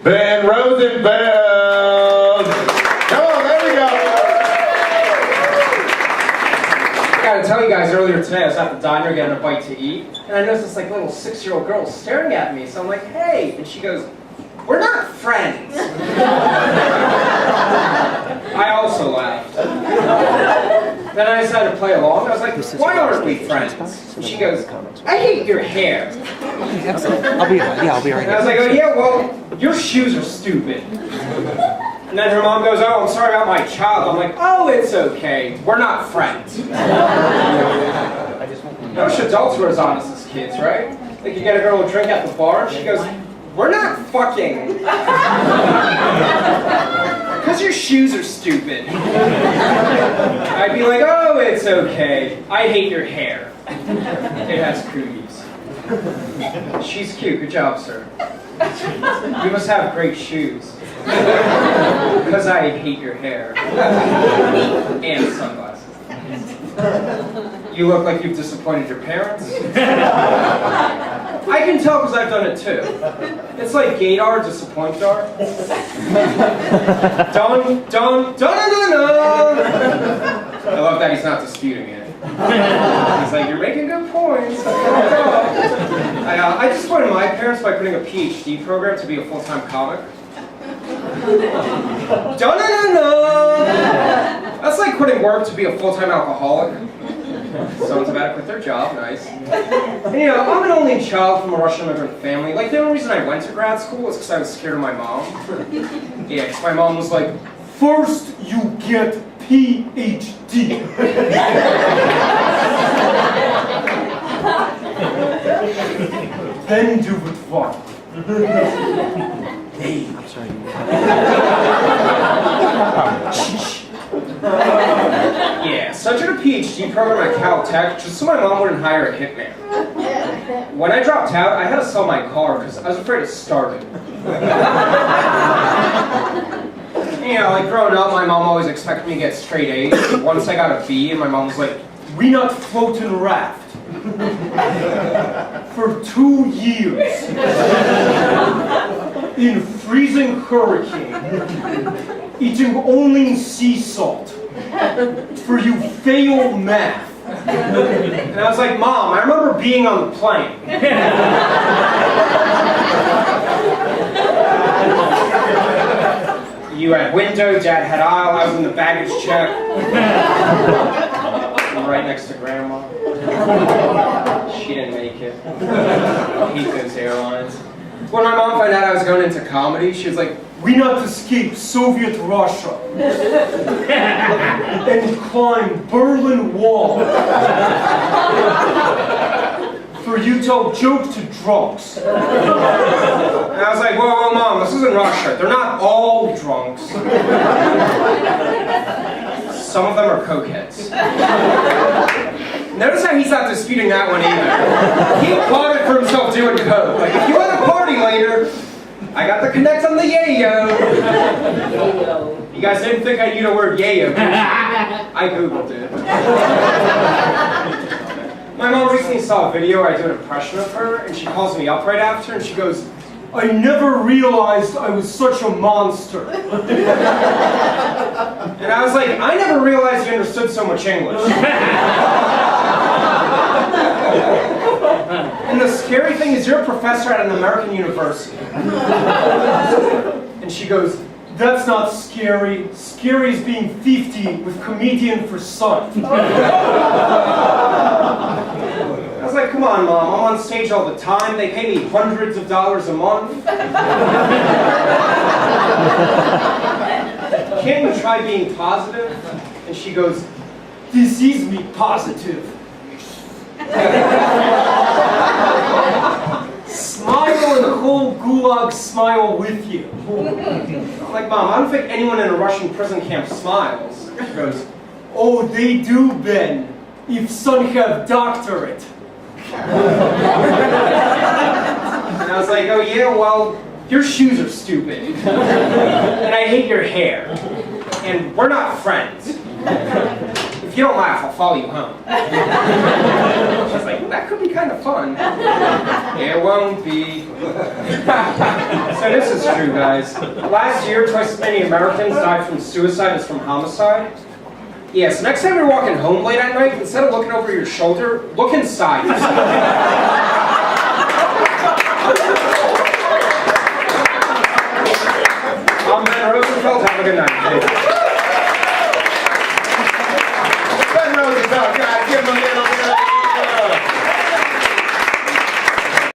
Ben Rosenfeld! Come on, there we go! I gotta tell you guys, earlier today I was at the diner getting a bite to eat, and I noticed this little 6-year-old girl staring at me, so I'm like, hey, and she goes, we're not friends. I also laughed. Then I decided to play along. I was like, why aren't we friends? And she goes, I hate your hair. I'll be right here. And I was like, oh yeah, well, your shoes are stupid. And then her mom goes, oh, I'm sorry about my child. I'm like, oh, it's okay. We're not friends. Most adults are as honest as kids, right? Like you get a girl a drink at the bar, and she goes, we're not fucking. Because your shoes are stupid. I'd be like, oh, it's okay. I hate your hair. It has cooties. She's cute. Good job, sir. You must have great shoes. Because I hate your hair. And sunglasses. You look like you've disappointed your parents. I can tell because I've done it too. It's like gaydar, disappointar. Dun, dun, dun, dun, dun, dun. I love that he's not disputing it. He's like, you're making good points. I disappointed my parents by putting a PhD program to be a full-time comic. Dun, dun, dun, dun. That's like quitting work to be a full-time alcoholic. Someone's about to quit their job, nice. And, you know, I'm an only child from a Russian immigrant family. Like, the only reason I went to grad school was because I was scared of my mom. Yeah, because my mom was like, first you get PhD. Then do it fun. Hey. I'm sorry. Yeah, so I took a PhD program at Caltech just so my mom wouldn't hire a hitman. When I dropped out, I had to sell my car because I was afraid of starving. You know, like growing up, my mom always expected me to get straight A's. Once I got a B, and my mom was like, we not float in raft. For 2 years. In freezing hurricane. Eating only sea salt. For you fail math. And I was like, Mom, I remember being on the plane. You had window, Dad had aisle, I was in the baggage check. I'm right next to Grandma. She didn't make it. I hate those airlines. When my mom found out I was going into comedy, she was like, we not escape Soviet Russia and climb Berlin Wall for you tell jokes to drunks. And I was like, whoa, whoa, Mom, this isn't Russia. They're not all drunks. Some of them are cokeheads. Notice how he's not disputing that one either. He applauded for himself doing coke. Like, if you want to party later, I got the connect on the yayo. You guys didn't think I knew the word yayo, did you? I Googled it. My mom recently saw a video where I do an impression of her, and she calls me up right after, and she goes, I never realized I was such a monster. And I was like, I never realized you understood so much English. And the scary thing is you're a professor at an American university. And she goes, that's not scary. Scary is being 50 with comedian for son. I was like, come on, Mom, I'm on stage all the time. They pay me hundreds of dollars a month. Can't you try being positive? And she goes, this is me positive. Smile and the whole gulag smile with you. I'm like, Mom, I don't think anyone in a Russian prison camp smiles. She goes, oh, they do, Ben, if son have doctorate. And I was like, oh yeah, well, your shoes are stupid. And I hate your hair. And we're not friends. If you don't laugh, I'll follow you home. She's like, well, that could be kind of fun. It won't be. So this is true, guys. Last year, twice as many Americans died from suicide as from homicide. Yeah, so next time you're walking home late at night, instead of looking over your shoulder, look inside yourself. I'm Ben Rosenfeld. Have a good night. Ben Rosenfeld, guys, give him a little